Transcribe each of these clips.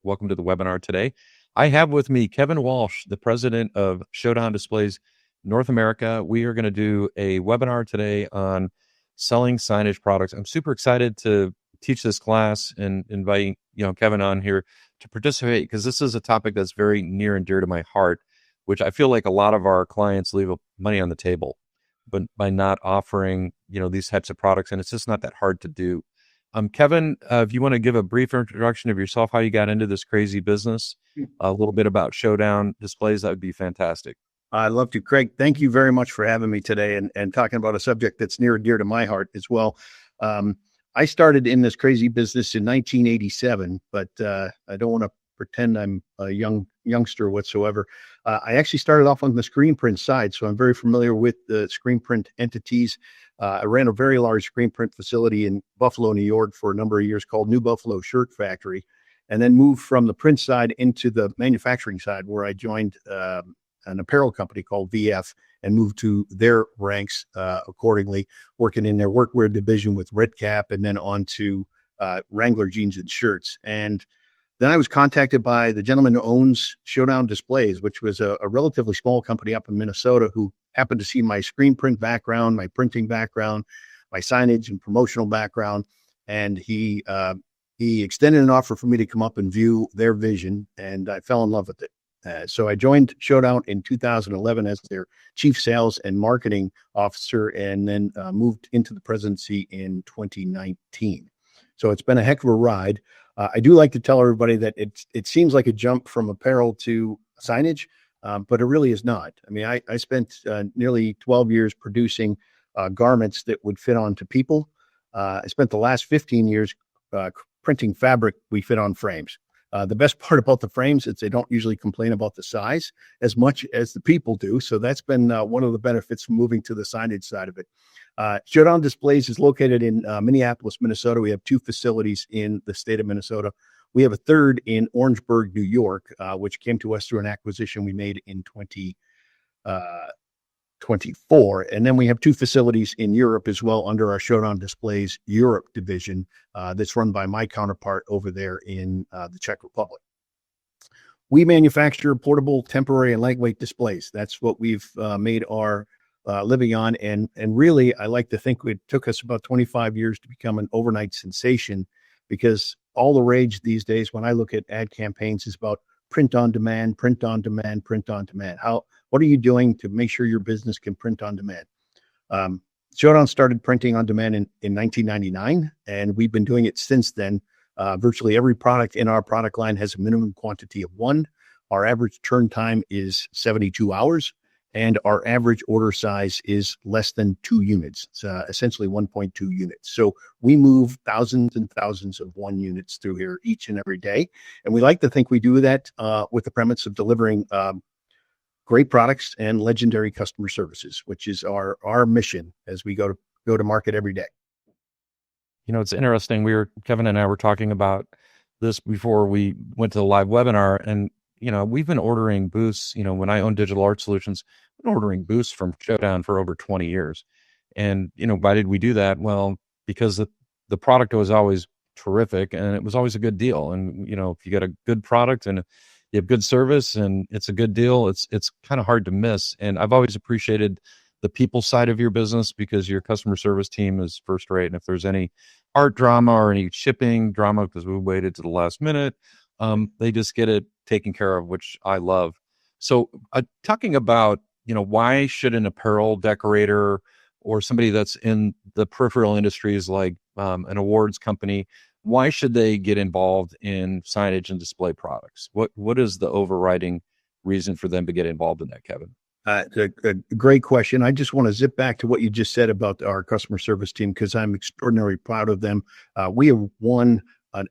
Welcome to the webinar today. I have with me Kevin Walsh, the president of Showdown Displays North America. We are going to do a webinar today on selling signage products. I'm super excited to teach this class and invite Kevin on here to participate, because this is a topic that's very near and dear to my heart, which I feel like a lot of our clients leave money on the table, but by not offering these types of products, and it's just not that hard to do. Kevin, if you want to give a brief introduction of yourself, how you got into this crazy business, a little bit about Showdown Displays, that would be fantastic. I'd love to. Craig, thank you very much for having me today and talking about a subject that's near and dear to my heart as well. I started in this crazy business in 1987, but I don't want to pretend I'm a youngster whatsoever. I actually started off on the screen print side, so I'm very familiar with the screen print entities. I ran a very large screen print facility in Buffalo, New York for a number of years called New Buffalo Shirt Factory, and then moved from the print side into the manufacturing side, where I joined an apparel company called VF and moved to their ranks accordingly, working in their workwear division with Red Cap, and then on to Wrangler jeans and shirts. And then I was contacted by the gentleman who owns Showdown Displays, which was a relatively small company up in Minnesota, who happened to see my screen print background, my printing background, my signage and promotional background. And he extended an offer for me to come up and view their vision, and I fell in love with it. So I joined Showdown in 2011 as their chief sales and marketing officer, and then moved into the presidency in 2019. So it's been a heck of a ride. I do like to tell everybody that it seems like a jump from apparel to signage, but it really is not. I mean, I spent nearly 12 years producing garments that would fit onto people. I spent the last 15 years printing fabric we fit on frames. The best part about the frames is they don't usually complain about the size as much as the people do. So that's been one of the benefits from moving to the signage side of it. Showdown Displays is located in Minneapolis, Minnesota. We have 2 facilities in the state of Minnesota. We have a third in Orangeburg, New York, which came to us through an acquisition we made in 2024. And then we have 2 facilities in Europe as well under our Showdown Displays Europe division that's run by my counterpart over there in the Czech Republic. We manufacture portable, temporary, and lightweight displays. That's what we've made our living on. And really, I like to think it took us about 25 years to become an overnight sensation, because all the rage these days when I look at ad campaigns is about print on demand, print on demand, print on demand. What are you doing to make sure your business can print on demand? Showdown started printing on demand in 1999, and we've been doing it since then. Virtually every product in our product line has a minimum quantity of 1. Our average turn time is 72 hours, and our average order size is less than 2 units. It's essentially 1.2 units. So we move thousands and thousands of 1 units through here each and every day. And we like to think we do that with the premise of delivering great products and legendary customer services, which is our mission as we go to market every day. It's interesting. Kevin and I were talking about this before we went to the live webinar, and we've been ordering booths. When I own Digital Art Solutions, I've been ordering booths from Showdown for over 20 years. And why did we do that? Well, because the product was always terrific, and it was always a good deal. And if you get a good product and you have good service and it's a good deal, it's kind of hard to miss. And I've always appreciated the people side of your business, because your customer service team is first rate. And if there's any art drama or any shipping drama, because we waited to the last minute, they just get it taken care of, which I love. So talking about, why should an apparel decorator or somebody that's in the peripheral industries like an awards company, why should they get involved in signage and display products? What is the overriding reason for them to get involved in that, Kevin? A great question. I just want to zip back to what you just said about our customer service team, because I'm extraordinarily proud of them. We have won an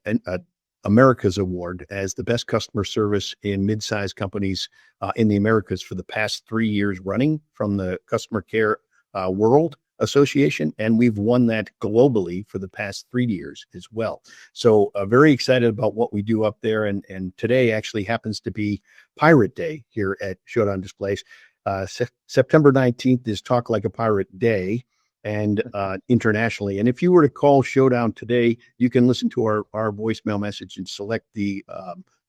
America's Award as the best customer service in mid-sized companies in the Americas for the past 3 years running from the Customer Care World Association. And we've won that globally for the past 3 years as well. So very excited about what we do up there. And today actually happens to be Pirate Day here at Showdown Displays. September 19th is Talk Like a Pirate Day. and internationally. And if you were to call Showdown today, you can listen to our voicemail message and select the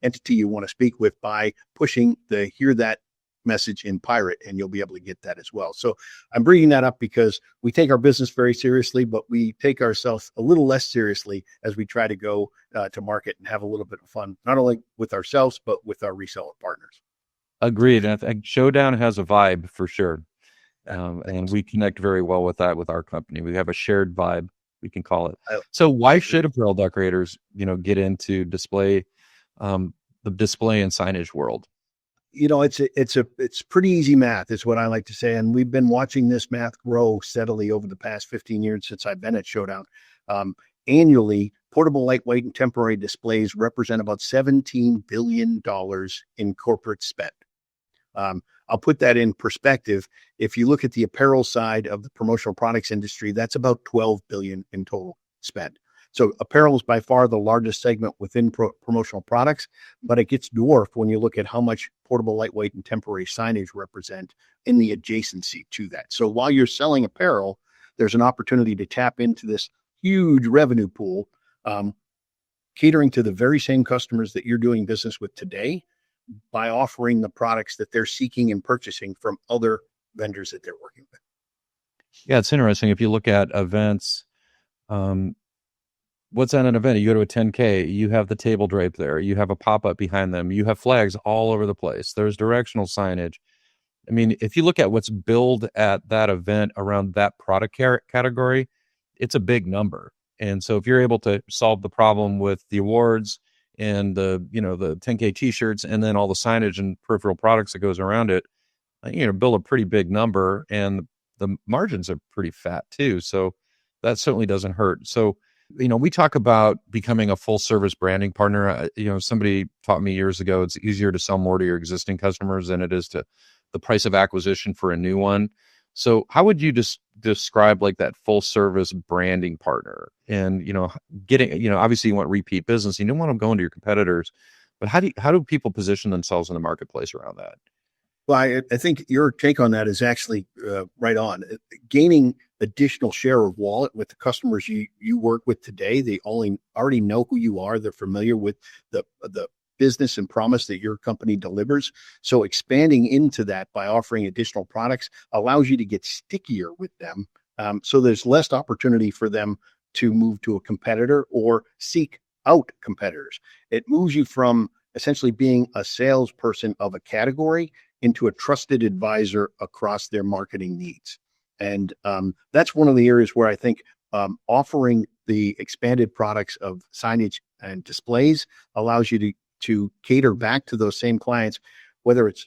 entity you want to speak with by pushing the hear that message in pirate, and you'll be able to get that as well. So I'm bringing that up because we take our business very seriously, but we take ourselves a little less seriously as we try to go to market and have a little bit of fun, not only with ourselves, but with our reseller partners. Agreed. And I think Showdown has a vibe for sure. And we connect very well with that with our company. We have a shared vibe, we can call it. So why should apparel decorators, get into display, the display and signage world? It's pretty easy math is what I like to say. And we've been watching this math grow steadily over the past 15 years since I've been at Showdown. Annually, portable, lightweight, and temporary displays represent about $17 billion in corporate spend. I'll put that in perspective. If you look at the apparel side of the promotional products industry, that's about 12 billion in total spend. So apparel is by far the largest segment within promotional products, but it gets dwarfed when you look at how much portable, lightweight, and temporary signage represent in the adjacency to that. So while you're selling apparel, there's an opportunity to tap into this huge revenue pool, catering to the very same customers that you're doing business with today by offering the products that they're seeking and purchasing from other vendors that they're working with. Yeah, it's interesting. If you look at events, what's at an event? You go to a 10K, you have the table drape there, you have a pop-up behind them, you have flags all over the place. There's directional signage. I mean, if you look at what's billed at that event around that product category, it's a big number. And so if you're able to solve the problem with the awards and the 10K t-shirts and then all the signage and peripheral products that goes around it, build a pretty big number, and the margins are pretty fat too. So that certainly doesn't hurt. So, we talk about becoming a full service branding partner. Somebody taught me years ago, it's easier to sell more to your existing customers than it is to the price of acquisition for a new one. So how would you describe like that full service branding partner? And, getting, obviously you want repeat business. You don't want them going to your competitors, but how do people position themselves in the marketplace around that? Well, I think your take on that is actually right on. Gaining additional share of wallet with the customers you work with today. They already know who you are. They're familiar with the business and promise that your company delivers. So expanding into that by offering additional products allows you to get stickier with them. So there's less opportunity for them to move to a competitor or seek out competitors. It moves you from essentially being a salesperson of a category into a trusted advisor across their marketing needs. And that's one of the areas where I think offering the expanded products of signage and displays allows you to cater back to those same clients, whether it's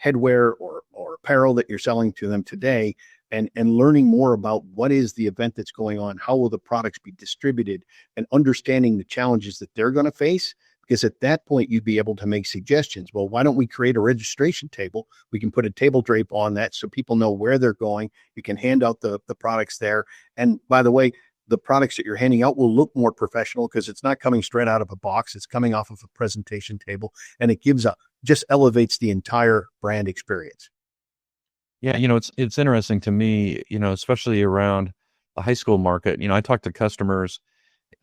headwear or apparel that you're selling to them today, and learning more about what is the event that's going on, how will the products be distributed, and understanding the challenges that they're going to face. Because at that point, you'd be able to make suggestions. Well, why don't we create a registration table? We can put a table drape on that so people know where they're going. You can hand out the products there. And by the way, the products that you're handing out will look more professional because it's not coming straight out of a box. It's coming off of a presentation table, and it just elevates the entire brand experience. Yeah, it's interesting to me, especially around the high school market. I talk to customers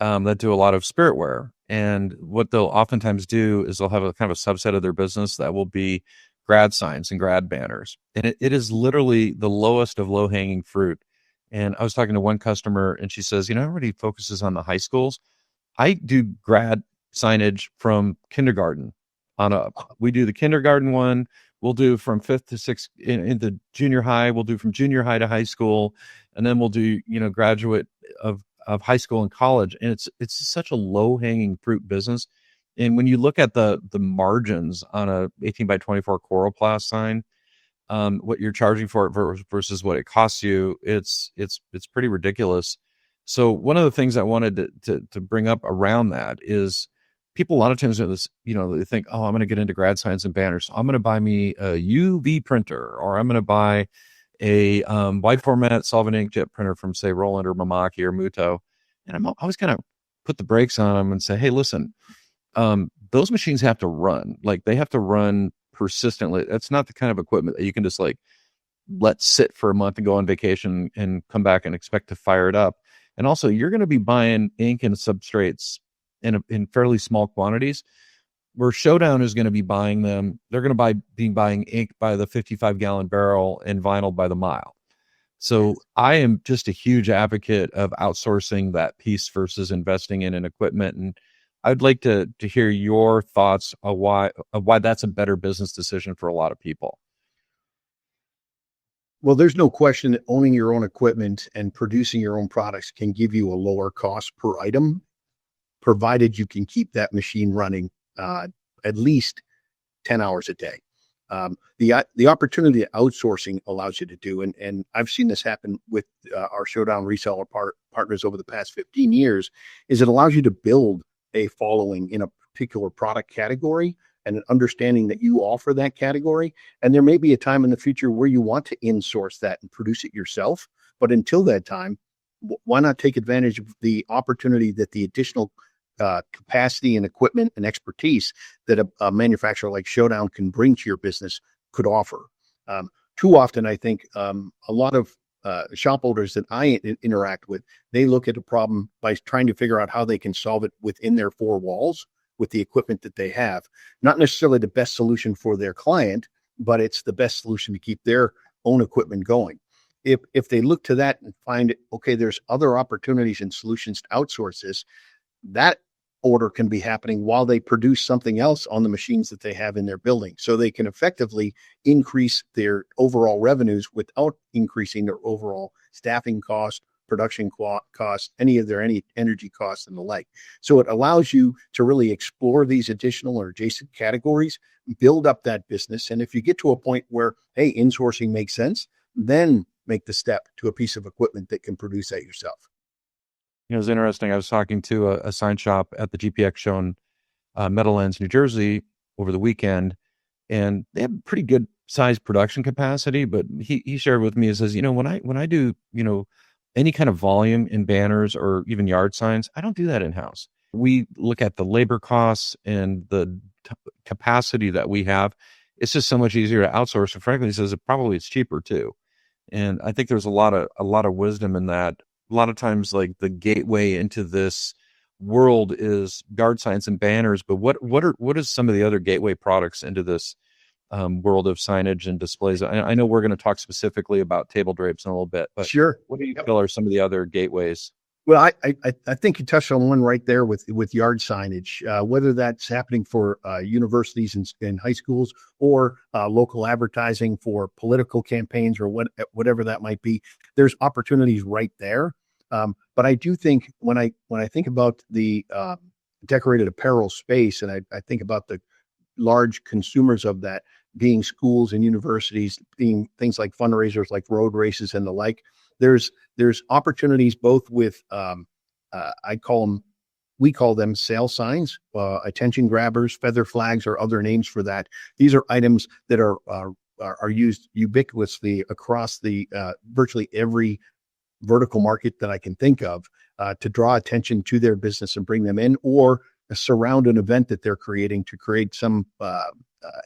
that do a lot of spirit wear. And what they'll oftentimes do is they'll have a kind of a subset of their business that will be grad signs and grad banners. And it is literally the lowest of low hanging fruit. And I was talking to one customer and she says, everybody focuses on the high schools. I do grad signage from kindergarten on up. We do the kindergarten one. We'll do from 5th to 6th in the junior high. We'll do from junior high to high school. And then we'll do, graduate of high school and college. And it's such a low hanging fruit business. And when you look at the margins on a 18 by 24 Coroplast sign, what you're charging for it versus what it costs you, it's pretty ridiculous. So one of the things I wanted to bring up around that is people a lot of times do this, they think, oh, I'm going to get into grad signs and banners. So I'm going to buy me a UV printer, or I'm going to buy a wide format solvent inkjet printer from, say, Roland or Mamaki or Muto. And I'm always kind of put the brakes on them and say, hey, listen, those machines have to run. Like, they have to run persistently. That's not the kind of equipment that you can just like let sit for a month and go on vacation and come back and expect to fire it up. And also, you're going to be buying ink and substrates in fairly small quantities, where Showdown is going to be buying them. They're going to be buying ink by the 55-gallon barrel and vinyl by the mile. So I am just a huge advocate of outsourcing that piece versus investing in an equipment. And I'd like to hear your thoughts of why that's a better business decision for a lot of people. Well, there's no question that owning your own equipment and producing your own products can give you a lower cost per item, provided you can keep that machine running at least 10 hours a day. The opportunity that outsourcing allows you to do, and I've seen this happen with our Showdown reseller partners over the past 15 years, is it allows you to build a following in a particular product category and an understanding that you offer that category. And there may be a time in the future where you want to insource that and produce it yourself. But until that time, why not take advantage of the opportunity that the additional capacity and equipment and expertise that a manufacturer like Showdown can bring to your business could offer? Too often, I think a lot of shop owners that I interact with, they look at a problem by trying to figure out how they can solve it within their four walls with the equipment that they have. Not necessarily the best solution for their client, but it's the best solution to keep their own equipment going. If they look to that and find, okay, there's other opportunities and solutions to outsource this, that order can be happening while they produce something else on the machines that they have in their building. So they can effectively increase their overall revenues without increasing their overall staffing cost, production costs, any energy costs and the like. So it allows you to really explore these additional or adjacent categories, build up that business. And if you get to a point where, hey, insourcing makes sense, then make the step to a piece of equipment that can produce that yourself. It was interesting. I was talking to a sign shop at the GPX show in Meadowlands, New Jersey over the weekend, and they have pretty good size production capacity. But he shared with me, he says, when I do, any kind of volume in banners or even yard signs, I don't do that in-house. We look at the labor costs and the capacity that we have. It's just so much easier to outsource. And frankly, he says it's cheaper too. And I think there's a lot of wisdom in that. A lot of times, like, the gateway into this world is yard signs and banners, but what is some of the other gateway products into this world of signage and displays? I know we're going to talk specifically about table drapes in a little bit, but sure, what do you feel are some of the other gateways? Well, I think you touched on one right there with yard signage, whether that's happening for universities and high schools or local advertising for political campaigns or whatever that might be. There's opportunities right there. But I do think when I think about the decorated apparel space, and I think about the large consumers of that being schools and universities, being things like fundraisers like road races and the like, there's opportunities both with we call them sale signs, attention grabbers, feather flags, or other names for that. These are items that are used ubiquitously across the virtually every vertical market that I can think of, to draw attention to their business and bring them in, or surround an event that they're creating to create some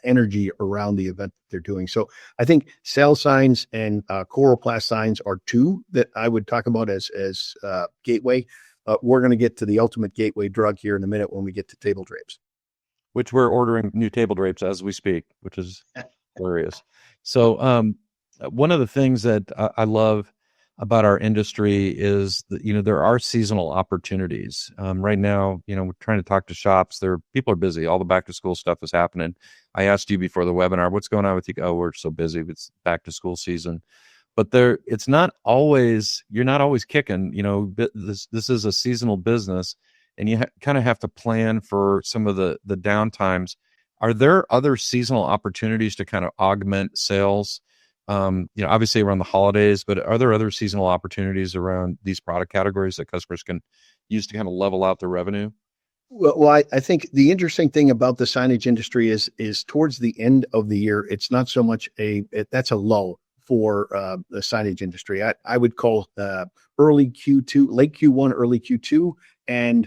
energy around the event that they're doing. So I think sale signs and coroplast signs are two that I would talk about as gateway. We're going to get to the ultimate gateway drug here in a minute when we get to table drapes, which we're ordering new table drapes as we speak, which is hilarious. So one of the things that I love about our industry is that, there are seasonal opportunities. Right now, we're trying to talk to shops. People are busy. All the back to school stuff is happening. I asked you before the webinar, what's going on with you? Oh, we're so busy. It's back to school season. But it's not always, you're not always kicking, this is a seasonal business, and you kind of have to plan for some of the downtimes. Are there other seasonal opportunities to kind of augment sales? Obviously around the holidays, but are there other seasonal opportunities around these product categories that customers can use to kind of level out their revenue? Well, I think the interesting thing about the signage industry is towards the end of the year, it's not so much that's a lull for the signage industry. I would call early Q2, late Q1, early Q2, and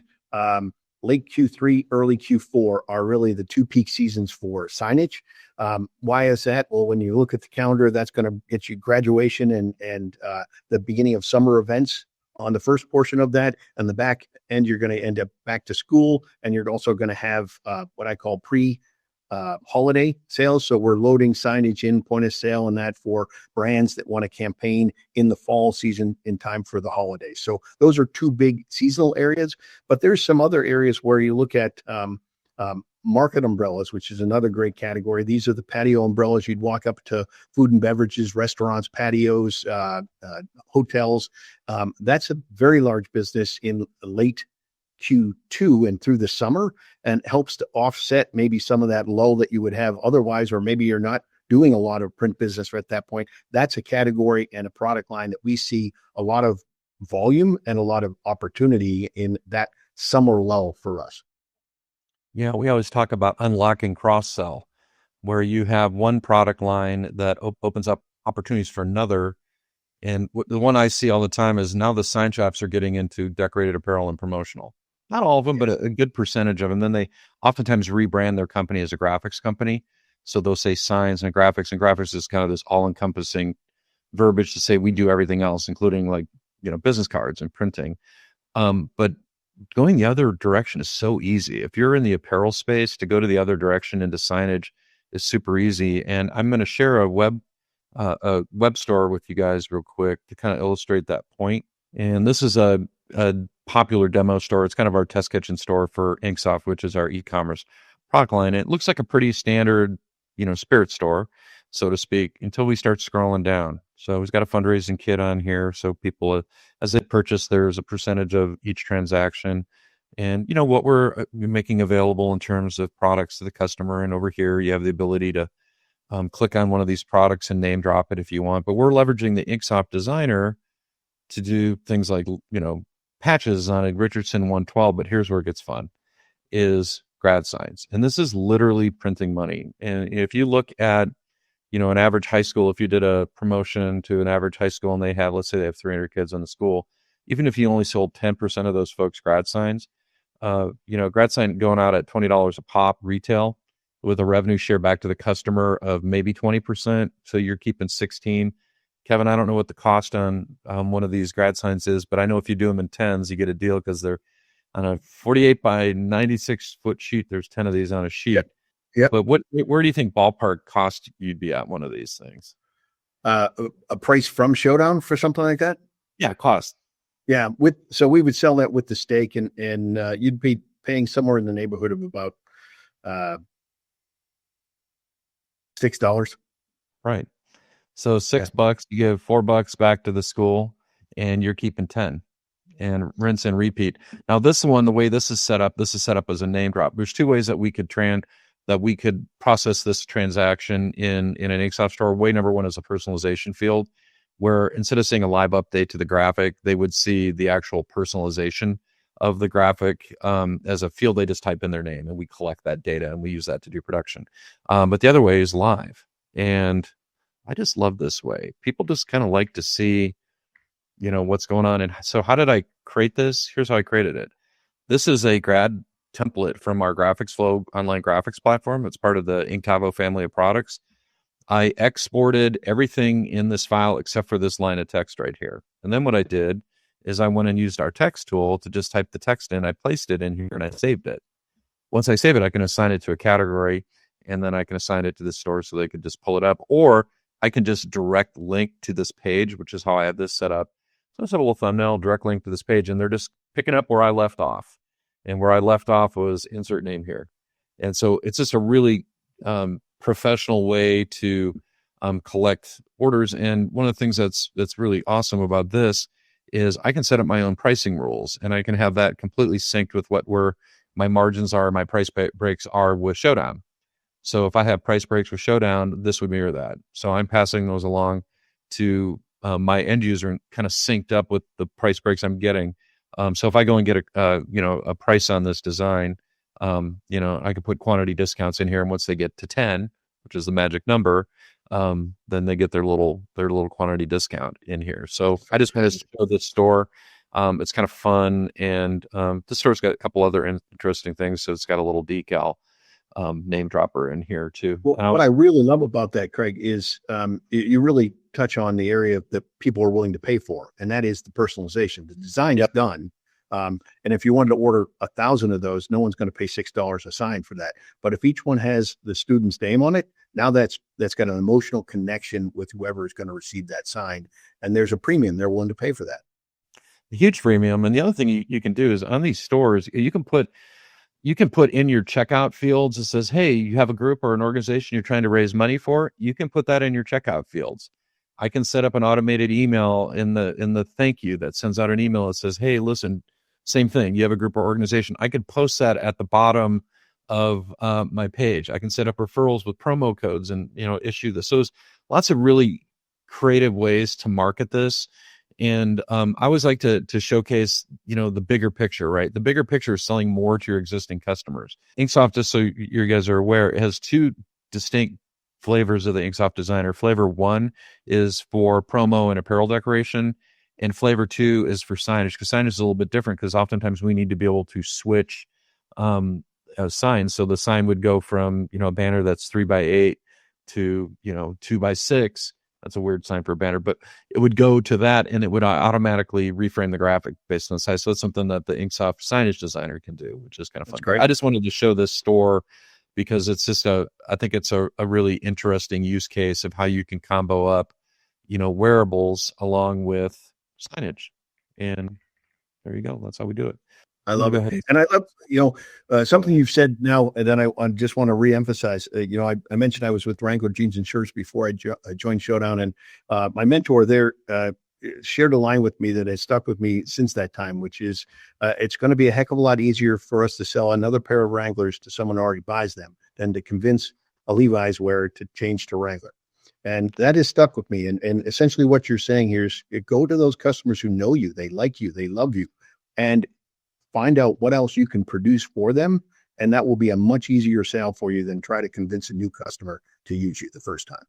late Q3, early Q4 are really the two peak seasons for signage. Why is that? Well, when you look at the calendar, that's going to get you graduation and the beginning of summer events on the first portion of that. And the back end, you're going to end up back to school, and you're also going to have what I call holiday sales. So we're loading signage in point of sale and that for brands that want to campaign in the fall season in time for the holidays. So those are two big seasonal areas, but there's some other areas where you look at market umbrellas, which is another great category. These are the patio umbrellas. You'd walk up to food and beverages, restaurants, patios, hotels. That's a very large business in late Q2 and through the summer, and helps to offset maybe some of that lull that you would have otherwise, or maybe you're not doing a lot of print business at that point. That's a category and a product line that we see a lot of volume and a lot of opportunity in that summer lull for us. Yeah, we always talk about unlocking cross sell, where you have one product line that opens up opportunities for another. And the one I see all the time is now the sign shops are getting into decorated apparel and promotional. Not all of them, but a good percentage of them. Then they oftentimes rebrand their company as a graphics company. So they'll say signs and graphics is kind of this all-encompassing verbiage to say we do everything else, including like, business cards and printing. But going the other direction is so easy. If you're in the apparel space, to go to the other direction into signage is super easy. And I'm going to share a web store with you guys real quick to kind of illustrate that point. And this is a popular demo store. It's kind of our test kitchen store for InkSoft, which is our e-commerce product line. It looks like a pretty standard, spirit store, so to speak, until we start scrolling down. So we've got a fundraising kit on here. So people, as they purchase, there's a percentage of each transaction. And, what we're making available in terms of products to the customer. And over here, you have the ability to click on one of these products and name drop it if you want. But we're leveraging the InkSoft designer to do things like, patches on a Richardson 112. But here's where it gets fun, is grad signs. And this is literally printing money. And if you look at, an average high school, if you did a promotion to an average high school and let's say they have 300 kids in the school, even if you only sold 10% of those folks grad signs, grad sign going out at $20 a pop retail with a revenue share back to the customer of maybe 20%. So you're keeping 16. Kevin, I don't know what the cost on one of these grad signs is, but I know if you do them in tens, you get a deal because they're on a 48 by 96 foot sheet. There's 10 of these on a sheet. Yep. Yep. But where do you think ballpark cost you'd be at one of these things? A price from Showdown for something like that? Yeah, cost. Yeah. So we would sell that with the stake, and you'd be paying somewhere in the neighborhood of about $6. Right. So $6, you give $4 back to the school, and you're keeping 10, and rinse and repeat. Now this one, the way this is set up as a name drop. There's two ways that we could process this transaction in an InkSoft store. Way number one is a personalization field, where instead of seeing a live update to the graphic, they would see the actual personalization of the graphic as a field. They just type in their name, and we collect that data, and we use that to do production. But the other way is live. And I just love this way. People just kind of like to see, what's going on. And so how did I create this? Here's how I created it. This is a grad template from our Graphics Flow online graphics platform. It's part of the Inktavo family of products. I exported everything in this file except for this line of text right here. And then what I did is I went and used our text tool to just type the text in. I placed it in here and I saved it. Once I save it, I can assign it to a category, and then I can assign it to the store so they could just pull it up, or I can just direct link to this page, which is how I have this set up. So let's have a little thumbnail, direct link to this page, and they're just picking up where I left off. And where I left off was insert name here. And so it's just a really professional way to collect orders. And one of the things that's really awesome about this is I can set up my own pricing rules, and I can have that completely synced with where my margins are, my price breaks are with Showdown. So if I have price breaks with Showdown, this would mirror that. So I'm passing those along to my end user and kind of synced up with the price breaks I'm getting. So if I go and get a price on this design, I could put quantity discounts in here, and once they get to 10, which is the magic number, then they get their little quantity discount in here. So I just had to show this store It's kind of fun, and the store's got a couple other interesting things. So it's got a little decal name dropper in here too. Well, what I really love about that, Craig, is you really touch on the area that people are willing to pay for, and that is the personalization. The design is done. And if you wanted to order 1,000 of those, no one's going to pay $6 a sign for that. But if each one has the student's name on it, now that's got an emotional connection with whoever is going to receive that sign. And there's a premium they're willing to pay for that. A huge premium. And the other thing you can do is on these stores, you can put in your checkout fields. It says, hey, you have a group or an organization you're trying to raise money for. You can put that in your checkout fields. I can set up an automated email in the thank you that sends out an email that says, hey, listen, same thing. You have a group or organization. I could post that at the bottom of my page. I can set up referrals with promo codes and, issue this. So there's lots of really creative ways to market this. And I always like to showcase, the bigger picture, right? The bigger picture is selling more to your existing customers. InkSoft, just so you guys are aware, it has two distinct flavors of the InkSoft Designer. Flavor 1 is for promo and apparel decoration, and flavor 2 is for signage, because signage is a little bit different, because oftentimes we need to be able to switch signs. So the sign would go from, a banner that's 3x8 to, 2x6. That's a weird sign for a banner, but it would go to that, and it would automatically reframe the graphic based on the size. So it's something that the InkSoft Signage Designer can do, which is kind of fun. That's great. I just wanted to show this store because it's just I think it's a really interesting use case of how you can combo up, wearables along with signage. And there you go. That's how we do it. I love it. And I love, something you've said now, and then I just want to reemphasize, I mentioned I was with Wrangler Jeans and Shirts before I joined Showdown, and my mentor there shared a line with me that has stuck with me since that time, which is it's going to be a heck of a lot easier for us to sell another pair of Wranglers to someone who already buys them than to convince a Levi's wearer to change to Wrangler. And that has stuck with me. And essentially what you're saying here is go to those customers who know you, they like you, they love you, and find out what else you can produce for them. And that will be a much easier sale for you than try to convince a new customer to use you the first time.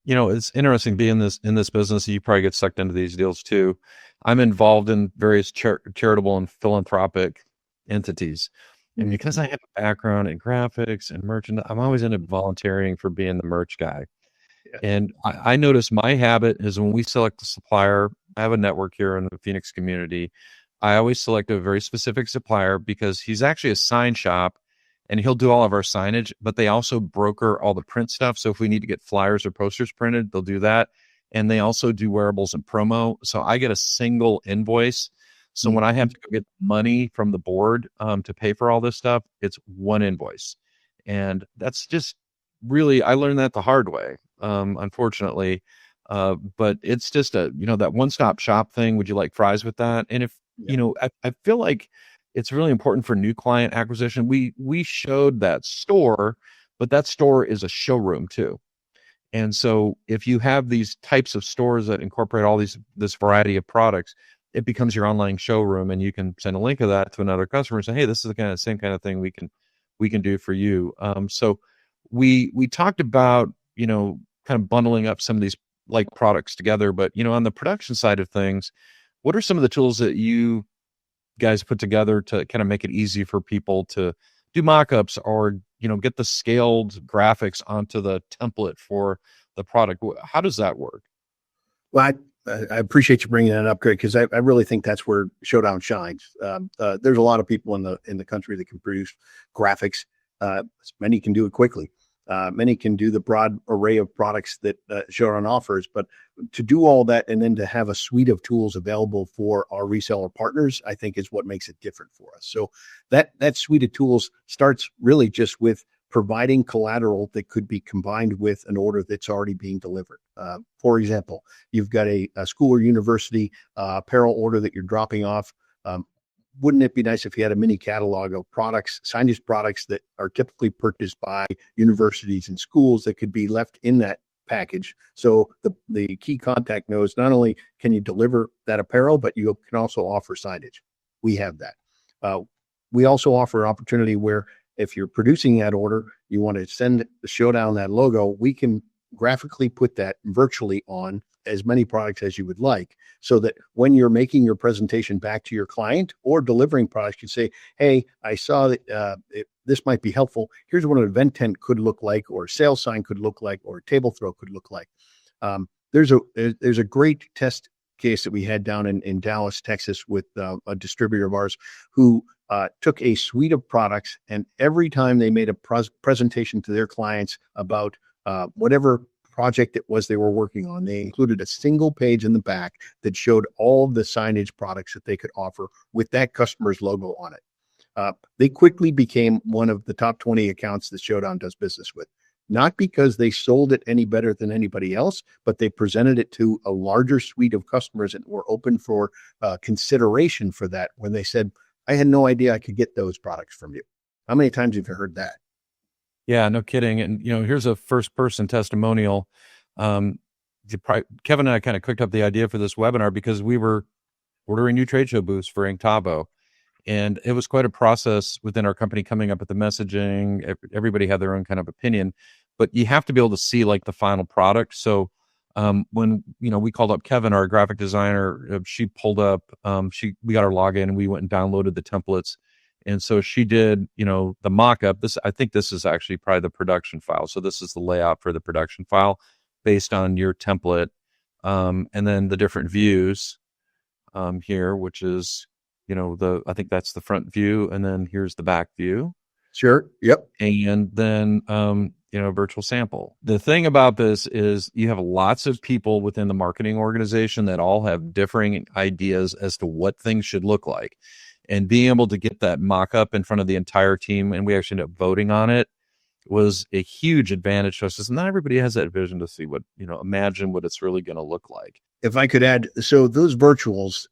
It's interesting being in this business. You probably get sucked into these deals too. I'm involved in various charitable and philanthropic entities. And because I have a background in graphics and merchandise, I'm always into volunteering for being the merch guy. Yeah. And I notice my habit is when we select a supplier, I have a network here in the Phoenix community. I always select a very specific supplier because he's actually a sign shop and he'll do all of our signage, but they also broker all the print stuff. So if we need to get flyers or posters printed, they'll do that. And they also do wearables and promo. So I get a single invoice. So when I have to go get money from the board to pay for all this stuff, it's one invoice. And that's just really, I learned that the hard way, unfortunately. But it's just that one-stop shop thing. Would you like fries with that? And if, I feel like it's really important for new client acquisition. We showed that store, but that store is a showroom too. And so if you have these types of stores that incorporate all this variety of products, it becomes your online showroom, and you can send a link of that to another customer and say, hey, this is the same kind of thing we can do for you. So we talked about, kind of bundling up some of these like products together, but on the production side of things, what are some of the tools that you guys put together to kind of make it easy for people to do mock-ups or, get the scaled graphics onto the template for the product? How does that work? Well, I appreciate you bringing that up, Craig, because I really think that's where Showdown shines. There's a lot of people in the country that can produce graphics. Many can do it quickly. Many can do the broad array of products that Showdown offers, but to do all that and then to have a suite of tools available for our reseller partners, I think is what makes it different for us. So that suite of tools starts really just with providing collateral that could be combined with an order that's already being delivered. For example, you've got a school or university apparel order that you're dropping off. Wouldn't it be nice if you had a mini catalog of products, signage products that are typically purchased by universities and schools that could be left in that package? So the key contact knows not only can you deliver that apparel, but you can also offer signage. We have that. We also offer an opportunity where if you're producing that order, you want to send the Showdown that logo, we can graphically put that virtually on as many products as you would like, so that when you're making your presentation back to your client or delivering products, you say, hey, I saw that this might be helpful. Here's what an event tent could look like, or a sales sign could look like, or a table throw could look like. There's a great test case that we had down in Dallas, Texas, with a distributor of ours who took a suite of products, and every time they made a presentation to their clients about whatever project it was they were working on, they included a single page in the back that showed all of the signage products that they could offer with that customer's logo on it. They quickly became one of the top 20 accounts that Showdown does business with. Not because they sold it any better than anybody else, but they presented it to a larger suite of customers and were open for consideration for that when they said, I had no idea I could get those products from you. How many times have you heard that? Yeah, no kidding. And, here's a first person testimonial. Kevin and I kind of cooked up the idea for this webinar because we were ordering new trade show booths for Inktavo. And it was quite a process within our company coming up with the messaging. Everybody had their own kind of opinion, but you have to be able to see like the final product. So when we called up Kevin, our graphic designer, she pulled up, we got our login and we went and downloaded the templates. And so she did, the mock-up. I think this is actually probably the production file. So this is the layout for the production file based on your template. And then the different views here, which is, I think that's the front view. And then here's the back view. Sure. Yep. And then, virtual sample. The thing about this is you have lots of people within the marketing organization that all have differing ideas as to what things should look like. And being able to get that mock-up in front of the entire team, and we actually ended up voting on it, was a huge advantage to us. Because not everybody has that vision to see what, imagine what it's really going to look like. If I could add, so those virtuals,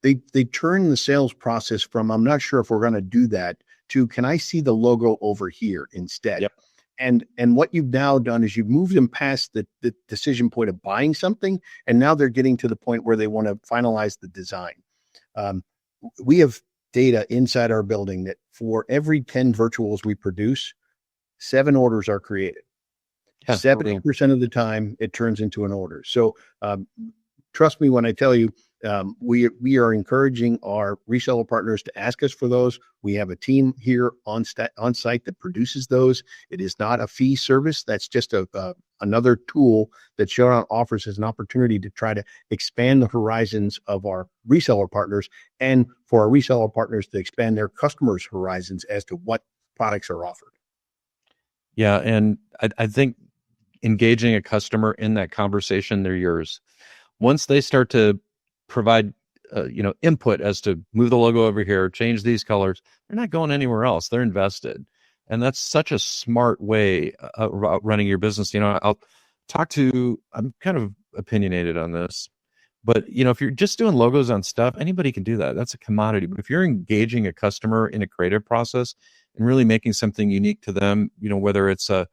they turn the sales process from, I'm not sure if we're going to do that, to, can I see the logo over here instead? Yep. And what you've now done is you've moved them past the decision point of buying something, and now they're getting to the point where they want to finalize the design. We have data inside our building that for every 10 virtuals we produce, 7 orders are created. Yeah, 70% of the time it turns into an order. So trust me when I tell you, we are encouraging our reseller partners to ask us for those. We have a team here on site that produces those. It is not a fee service. That's just another tool that Showdown offers as an opportunity to try to expand the horizons of our reseller partners, and for our reseller partners to expand their customers' horizons as to what products are offered. Yeah, and I think engaging a customer in that conversation, they're yours. Once they start to provide input as to move the logo over here, change these colors, they're not going anywhere else. They're invested. And that's such a smart way of running your business. I'm kind of opinionated on this, but if you're just doing logos on stuff, anybody can do that. That's a commodity. But if you're engaging a customer in a creative process and really making something unique to them, whether it's a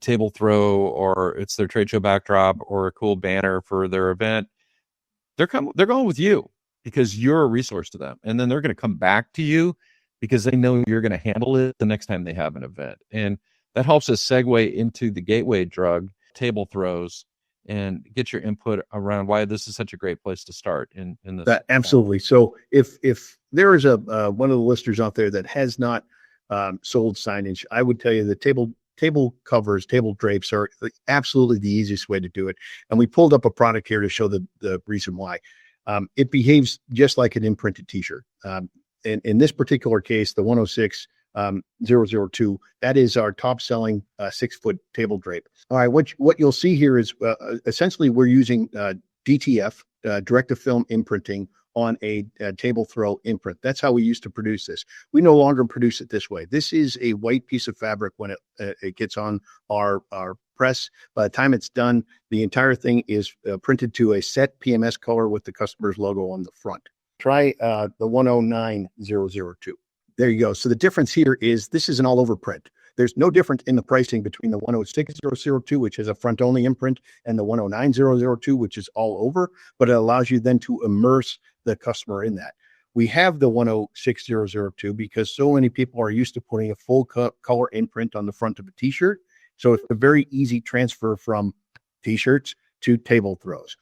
table throw, or it's their trade show backdrop, or a cool banner for their event, they're going with you because you're a resource to them. And then they're going to come back to you because they know you're going to handle it the next time they have an event. And that helps us segue into the gateway drug, table throws, and get your input around why this is such a great place to start in this. That, absolutely. So if there is one of the listeners out there that has not sold signage, I would tell you the table covers, table drapes are absolutely the easiest way to do it. And we pulled up a product here to show the reason why. It behaves just like an imprinted t-shirt. In this particular case, the 106-002, that is our top selling 6-foot table drape. All right, what you'll see here is essentially we're using DTF, direct to film imprinting, on a table throw imprint. That's how we used to produce this. We no longer produce it this way. This is a white piece of fabric when it gets on our press. By the time it's done, the entire thing is printed to a set PMS color with the customer's logo on the front. Try the 109-002. There you go. So the difference here is this is an all over print. There's no difference in the pricing between the 106-002, which is a front only imprint, and the 109-002, which is all over, but it allows you then to immerse the customer in that. We have the 106-002 because so many people are used to putting a full color imprint on the front of a t-shirt. So it's a very easy transfer from t-shirts to table throws.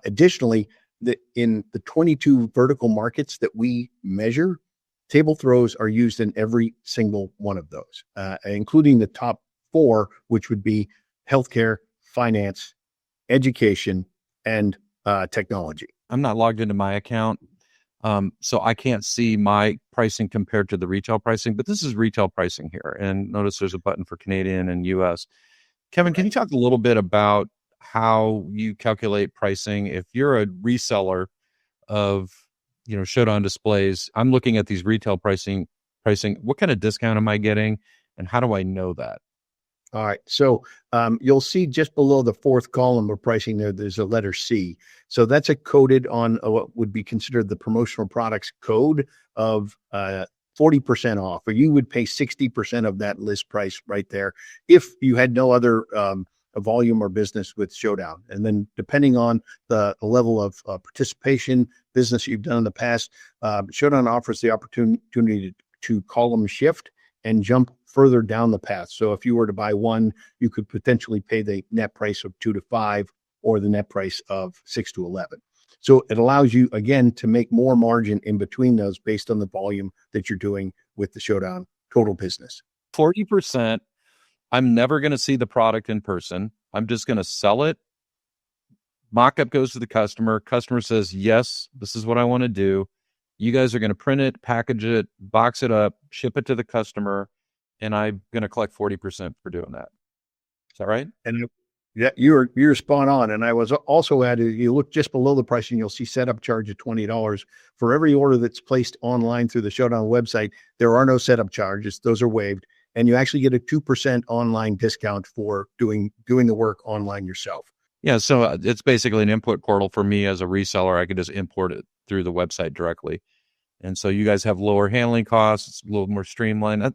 Additionally, in the 22 vertical markets that we measure, table throws are used in every single one of those, including the top 4, which would be healthcare, finance, education, and technology. I'm not logged into my account, so I can't see my pricing compared to the retail pricing, but this is retail pricing here. And notice there's a button for Canadian and US. Kevin, can you talk a little bit about how you calculate pricing? If you're a reseller of, Showdown Displays, I'm looking at these retail pricing, what kind of discount am I getting? And how do I know that? All right. So you'll see just below the 4th column of pricing there's a letter C. So that's a coded on what would be considered the promotional products code of 40% off, or you would pay 60% of that list price right there if you had no other volume or business with Showdown. And then depending on the level of participation, business you've done in the past, Showdown offers the opportunity to column shift and jump further down the path. So if you were to buy one, you could potentially pay the net price of 2 to 5 or the net price of 6 to 11. So it allows you, again, to make more margin in between those based on the volume that you're doing with the Showdown total business. 40%, I'm never going to see the product in person. I'm just going to sell it. Mockup goes to the customer. Customer says, yes, this is what I want to do. You guys are going to print it, package it, box it up, ship it to the customer, and I'm going to collect 40% for doing that. Is that right? And yeah, you're spot on. And I was also added, you look just below the pricing, you'll see setup charge of $20 for every order that's placed online through the Showdown website. There are no setup charges; those are waived, and you actually get a 2% online discount for doing the work online yourself. Yeah, so it's basically an input portal for me as a reseller. I could just import it through the website directly. And so you guys have lower handling costs, it's a little more streamlined.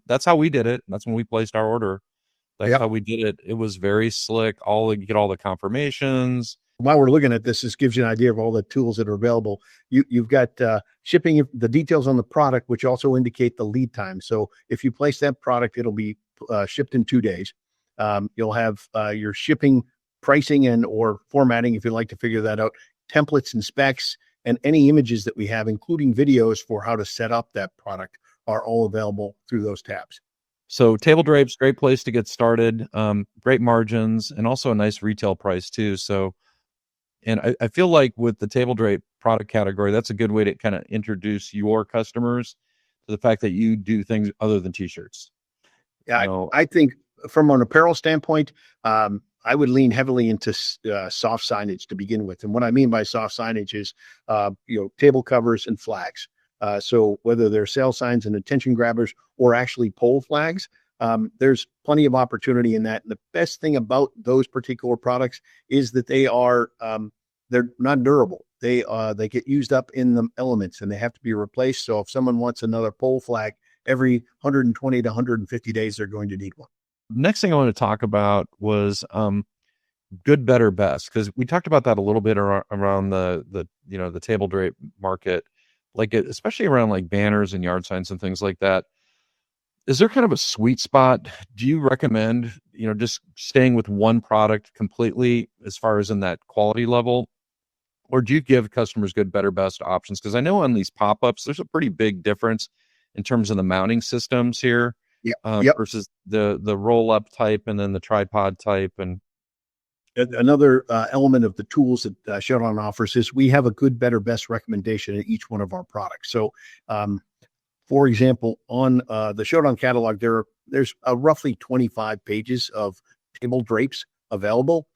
That's how we did it. That's when we placed our order. That's how we did it. It was very slick. You get all the confirmations. While we're looking at this gives you an idea of all the tools that are available. You've got shipping, the details on the product, which also indicate the lead time. So if you place that product, it'll be shipped in 2 days. You'll have your shipping pricing and or formatting, if you'd like to figure that out, templates and specs, and any images that we have, including videos for how to set up that product, are all available through those tabs. So table drapes, great place to get started, great margins, and also a nice retail price too. So, and I feel like with the table drape product category, that's a good way to kind of introduce your customers to the fact that you do things other than t-shirts. Yeah, I think from an apparel standpoint, I would lean heavily into soft signage to begin with. And what I mean by soft signage is, table covers and flags. So whether they're sale signs and attention grabbers or actually pole flags, there's plenty of opportunity in that. And the best thing about those particular products is that they're not durable. They get used up in the elements and they have to be replaced. So if someone wants another pole flag every 120 to 150 days, they're going to need one. Next thing I want to talk about was good, better, best, because we talked about that a little bit around the table drape market, especially around like banners and yard signs and things like that. Is there kind of a sweet spot? Do you recommend just staying with one product completely as far as in that quality level, or do you give customers good, better, best options? Because I know on these pop-ups, there's a pretty big difference in terms of the mounting systems here. Versus the roll up type and then the tripod type. And another element of the tools that Showdown offers is we have a good, better, best recommendation in each one of our products. So, for example, on the Showdown catalog, there's roughly 25 pages of table drapes available.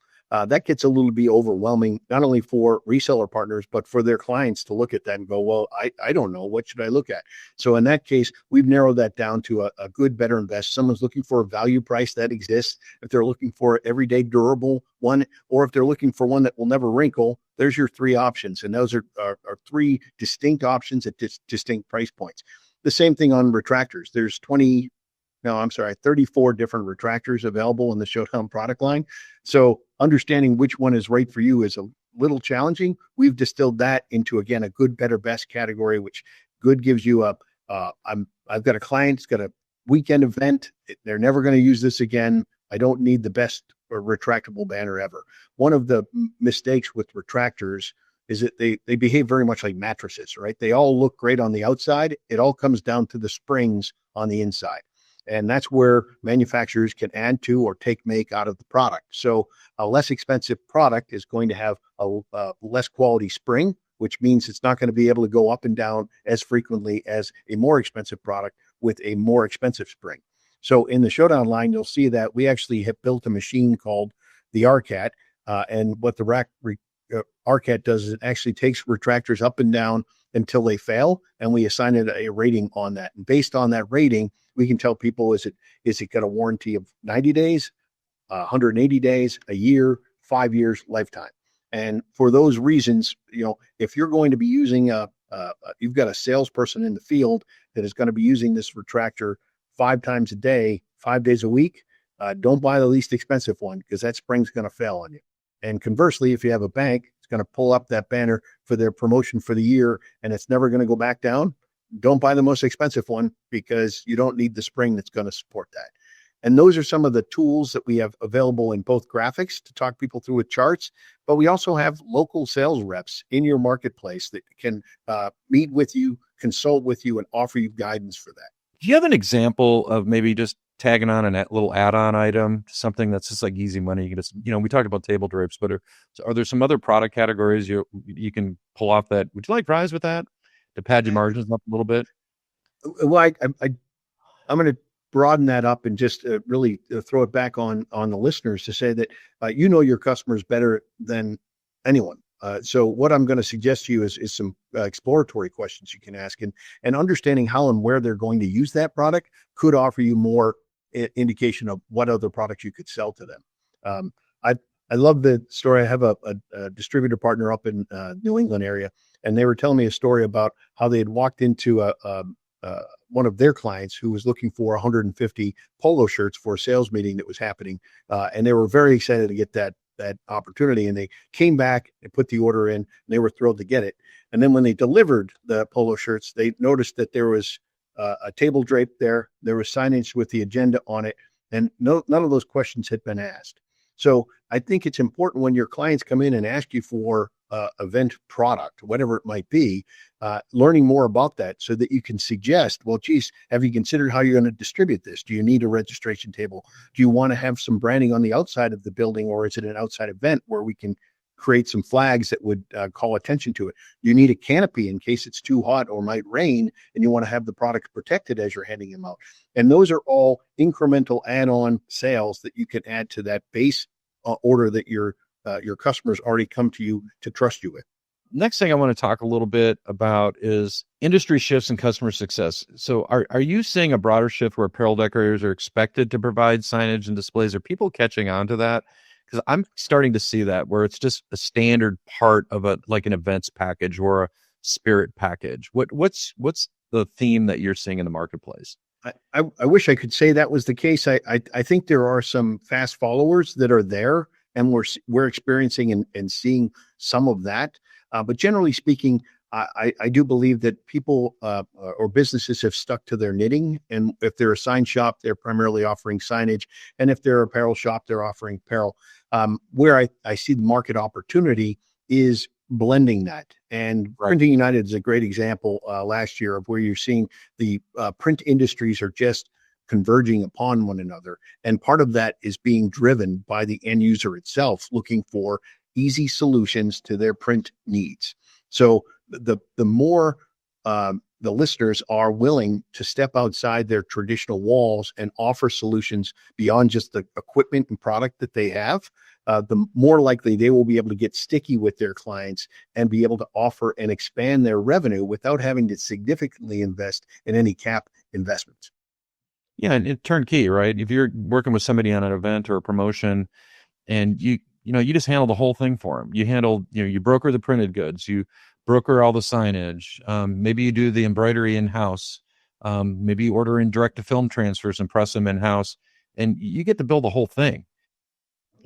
That gets a little bit overwhelming, not only for reseller partners, but for their clients to look at that and go, well, I don't know. What should I look at? So in that case, we've narrowed that down to a good, better, and best. Someone's looking for a value price that exists. If they're looking for an everyday durable one, or if they're looking for one that will never wrinkle, there's your 3 options. And those are 3 distinct options at distinct price points. The same thing on retractors. There's 34 different retractors available in the Showdown product line. So understanding which one is right for you is a little challenging. We've distilled that into, again, a good, better, best category, which good gives you I've got a client that's got a weekend event. They're never going to use this again. I don't need the best retractable banner ever. One of the mistakes with retractors is that they behave very much like mattresses, right? They all look great on the outside. It all comes down to the springs on the inside. And that's where manufacturers can add to or make out of the product. So a less expensive product is going to have a less quality spring, which means it's not going to be able to go up and down as frequently as a more expensive product with a more expensive spring. So in the Showdown line, you'll see that we actually have built a machine called the RCAT. And what the RCAT does is it actually takes retractors up and down until they fail, and we assign it a rating on that. And based on that rating, we can tell people, is it got a warranty of 90 days, 180 days, a year, 5 years, lifetime. And for those reasons, if you're going to be using you've got a salesperson in the field that is going to be using this retractor 5 times a day, 5 days a week, don't buy the least expensive one, because that spring's going to fail on you. And conversely, if you have a bank, it's going to pull up that banner for their promotion for the year, and it's never going to go back down. Don't buy the most expensive one, because you don't need the spring that's going to support that. And those are some of the tools that we have available in both graphics to talk people through with charts, but we also have local sales reps in your marketplace that can meet with you, consult with you, and offer you guidance for that. Do you have an example of maybe just tagging on a little add-on item, something that's just like easy money? You can just, we talked about table drapes, but are there some other product categories you can pull off that? Would you like fries with that to pad your margins up a little bit? Well, I'm going to broaden that up and just really throw it back on the listeners to say that your customers better than anyone. So what I'm going to suggest to you is some exploratory questions you can ask, and understanding how and where they're going to use that product could offer you more indication of what other products you could sell to them. I love the story. I have a distributor partner up in New England area, and they were telling me a story about how they had walked into one of their clients who was looking for 150 polo shirts for a sales meeting that was happening. And they were very excited to get that opportunity. And they came back and put the order in, and they were thrilled to get it. And then when they delivered the polo shirts, they noticed that there was a table drape there. There was signage with the agenda on it. And none of those questions had been asked. So I think it's important when your clients come in and ask you for event product, whatever it might be, learning more about that so that you can suggest, well, geez, have you considered how you're going to distribute this? Do you need a registration table? Do you want to have some branding on the outside of the building, or is it an outside event where we can create some flags that would call attention to it? Do you need a canopy in case it's too hot or might rain and you want to have the products protected as you're handing them out? And those are all incremental add-on sales that you can add to that base order that your customers already come to you to trust you with. Next thing I want to talk a little bit about is industry shifts and customer success. So are you seeing a broader shift where apparel decorators are expected to provide signage and displays? Are people catching on to that? Because I'm starting to see that where it's just a standard part of an events package or a spirit package. What's the theme that you're seeing in the marketplace? I wish I could say that was the case. I think there are some fast followers that are there, and we're experiencing and seeing some of that. But generally speaking, I do believe that people or businesses have stuck to their knitting. And if they're a sign shop, they're primarily offering signage. And if they're an apparel shop, they're offering apparel. Where I see the market opportunity is blending that. And Right. Printing United is a great example last year of where you're seeing the print industries are just converging upon one another. And part of that is being driven by the end user itself, looking for easy solutions to their print needs. So the more the listeners are willing to step outside their traditional walls and offer solutions beyond just the equipment and product that they have, the more likely they will be able to get sticky with their clients and be able to offer and expand their revenue without having to significantly invest in any cap investments. Yeah, and it turnkey, right? If you're working with somebody on an event or a promotion, and you just handle the whole thing for them. You handle, you broker the printed goods, you broker all the signage. Maybe you do the embroidery in-house. Maybe you order in direct to film transfers and press them in-house, and you get to build the whole thing.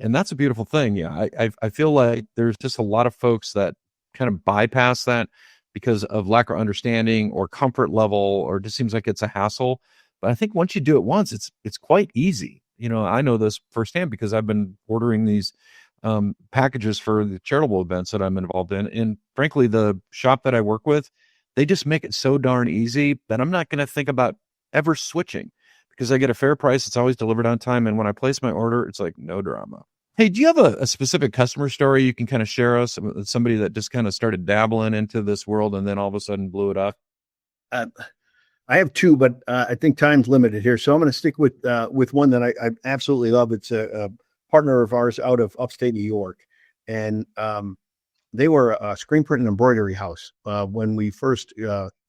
And that's a beautiful thing. Yeah, I feel like there's just a lot of folks that kind of bypass that because of lack of understanding or comfort level, or it just seems like it's a hassle. But I think once you do it once, it's quite easy. I know this firsthand because I've been ordering these packages for the charitable events that I'm involved in. And frankly, the shop that I work with, they just make it so darn easy that I'm not going to think about ever switching because I get a fair price. It's always delivered on time. And when I place my order, it's like no drama. Hey, do you have a specific customer story you can kind of share us? Somebody that just kind of started dabbling into this world and then all of a sudden blew it up? Uh, I have two, but I think time's limited here, so I'm going to stick with one that I absolutely love. It's a partner of ours out of upstate New York, and they were a screen print and embroidery house when we first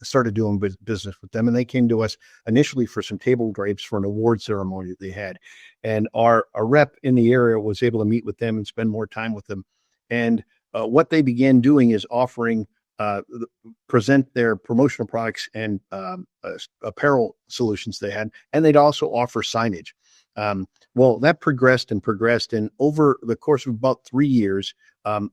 started doing business with them, and they came to us initially for some table drapes for an award ceremony that they had, and our rep in the area was able to meet with them and spend more time with them, and what they began doing is offering present their promotional products and apparel solutions they had, and they'd also offer signage. Well, that progressed and progressed, and over the course of about 3 years,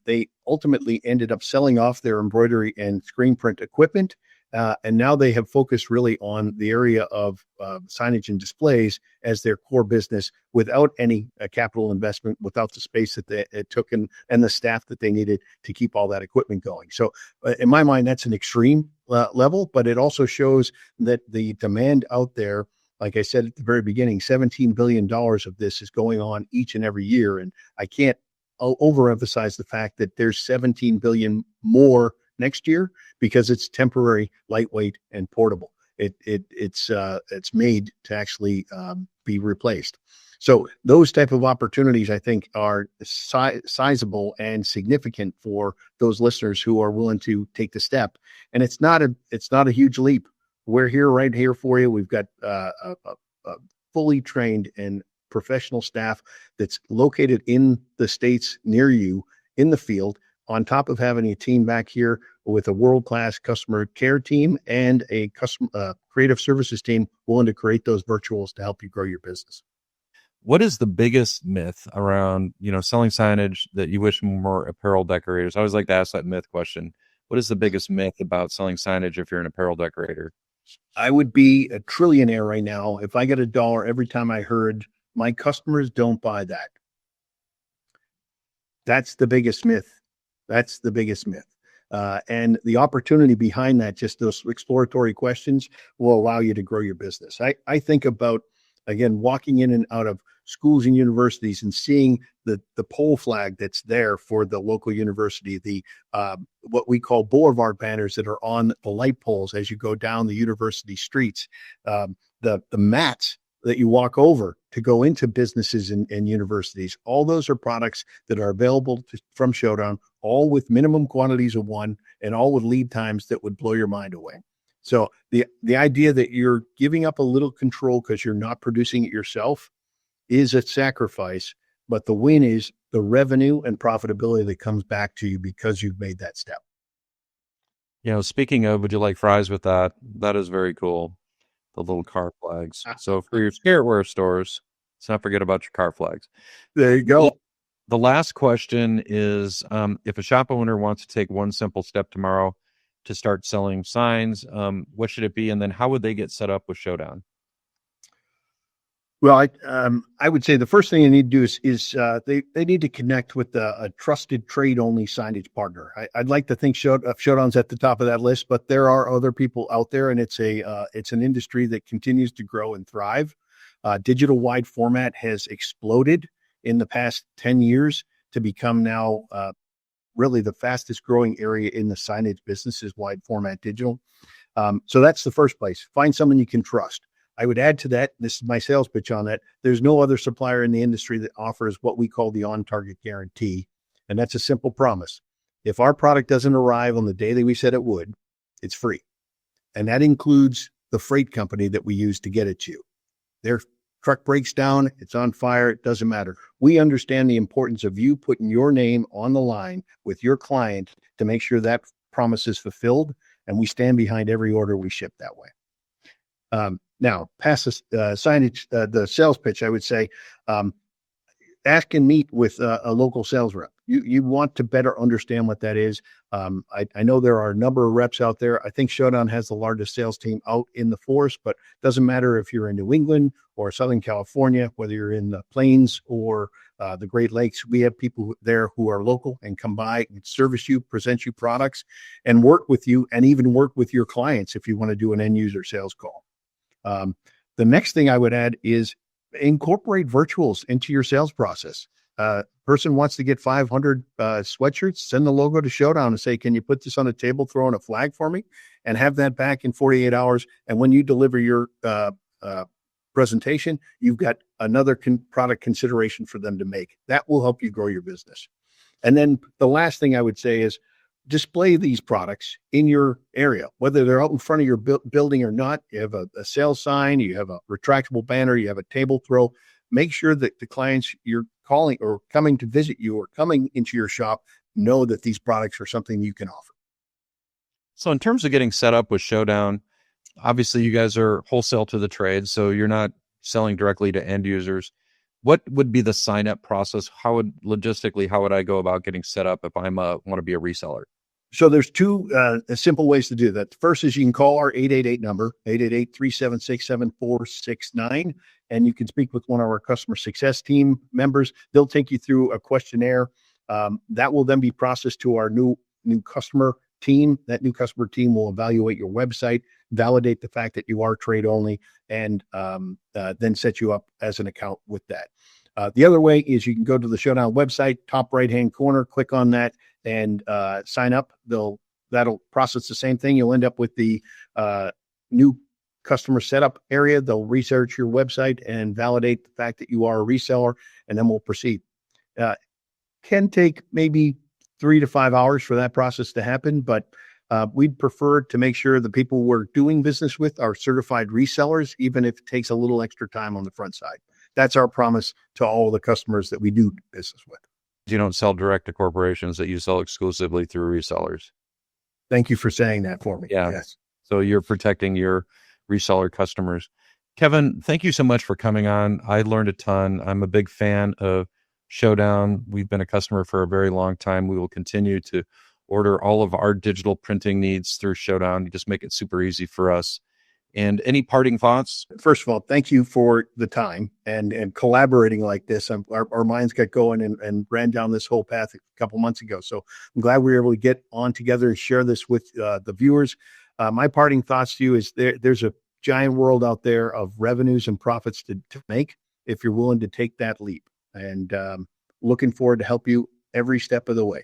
they ultimately ended up selling off their embroidery and screen print equipment, and now they have focused really on the area of signage and displays as their core business without any capital investment, without the space that it took and the staff that they needed to keep all that equipment going. So in my mind, that's an extreme level, but it also shows that the demand out there, like I said at the very beginning, $17 billion of this is going on each and every year. And I can't overemphasize the fact that there's 17 billion more next year because it's temporary, lightweight, and portable. It's made to actually be replaced. So those type of opportunities, I think, are sizable and significant for those listeners who are willing to take the step. And it's not a huge leap. We're here, right here for you. We've got a fully trained and professional staff that's located in the states near you in the field, on top of having a team back here with a world-class customer care team and a custom creative services team willing to create those virtuals to help you grow your business. What is the biggest myth around, selling signage that you wish more apparel decorators? I always like to ask that myth question. What is the biggest myth about selling signage if you're an apparel decorator? I would be a trillionaire right now if I got $1 every time I heard my customers don't buy that. That's the biggest myth. That's the biggest myth. And the opportunity behind that, just those exploratory questions, will allow you to grow your business. I think about, again, walking in and out of schools and universities and seeing the pole flag that's there for the local university, the what we call boulevard banners that are on the light poles as you go down the university streets, the mats that you walk over to go into businesses and universities. All those are products that are available from Showdown, all with minimum quantities of one and all with lead times that would blow your mind away. So the idea that you're giving up a little control because you're not producing it yourself is a sacrifice, but the win is the revenue and profitability that comes back to you because you've made that step. Speaking of, would you like fries with that? That is very cool. The little car flags. So for your spiritware stores, let's not forget about your car flags. There you go. The last question is, if a shop owner wants to take one simple step tomorrow to start selling signs, what should it be? And then how would they get set up with Showdown? Well, I would say the first thing they need to do is they need to connect with a trusted trade-only signage partner. I'd like to think Showdown's at the top of that list, but there are other people out there, and it's an industry that continues to grow and thrive. Digital wide format has exploded in the past 10 years to become now really the fastest growing area in the signage business is wide format digital. So that's the first place. Find someone you can trust. I would add to that, this is my sales pitch on that, there's no other supplier in the industry that offers what we call the on-target guarantee. And that's a simple promise. If our product doesn't arrive on the day that we said it would, it's free. And that includes the freight company that we use to get it to you. Their truck breaks down, it's on fire, it doesn't matter. We understand the importance of you putting your name on the line with your client to make sure that promise is fulfilled. And we stand behind every order we ship that way. Now, past the signage, the sales pitch, I would say, ask and meet with a local sales rep. You want to better understand what that is. I know there are a number of reps out there. I think Showdown has the largest sales team out in the force, but it doesn't matter if you're in New England or Southern California, whether you're in the Plains or the Great Lakes. We have people there who are local and come by and service you, present you products, and work with you, and even work with your clients if you want to do an end user sales call. The next thing I would add is incorporate virtuals into your sales process. Person wants to get 500 sweatshirts, send the logo to Showdown and say, can you put this on a table, throw in a flag for me, and have that back in 48 hours. And when you deliver your presentation, you've got another product consideration for them to make. That will help you grow your business. And then the last thing I would say is display these products in your area, whether they're out in front of your building or not. You have a sales sign, you have a retractable banner, you have a table throw. Make sure that the clients you're calling or coming to visit you or coming into your shop know that these products are something you can offer. So in terms of getting set up with Showdown, obviously you guys are wholesale to the trade, so you're not selling directly to end users. What would be the sign up process? How would I go about getting set up if I want to be a reseller? So there's two simple ways to do that. The first is you can call our 888 number, 888-376-7469, and you can speak with one of our customer success team members. They'll take you through a questionnaire that will then be processed to our new customer team. That new customer team will evaluate your website, validate the fact that you are trade only, and then set you up as an account with that. The other way is you can go to the Showdown website, top right-hand corner, click on that, and sign up. That'll process the same thing. You'll end up with the new customer setup area. They'll research your website and validate the fact that you are a reseller, and then we'll proceed. Can take maybe 3 to 5 hours for that process to happen, but we'd prefer to make sure the people we're doing business with are certified resellers, even if it takes a little extra time on the front side. That's our promise to all the customers that we do business with. You don't sell direct to corporations, that you sell exclusively through resellers. Thank you for saying that for me. Yeah. Yes. So you're protecting your reseller customers. Kevin, thank you so much for coming on. I learned a ton. I'm a big fan of Showdown. We've been a customer for a very long time. We will continue to order all of our digital printing needs through Showdown. You just make it super easy for us. And any parting thoughts? First of all, thank you for the time and collaborating like this. Our minds got going and ran down this whole path a couple months ago. So I'm glad we were able to get on together and share this with the viewers. My parting thoughts to you is there's a giant world out there of revenues and profits to make if you're willing to take that leap. And looking forward to help you every step of the way.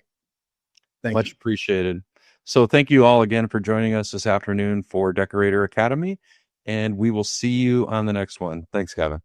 Thank you. Much appreciated. So thank you all again for joining us this afternoon for Decorator Academy, and we will see you on the next one. Thanks, Kevin.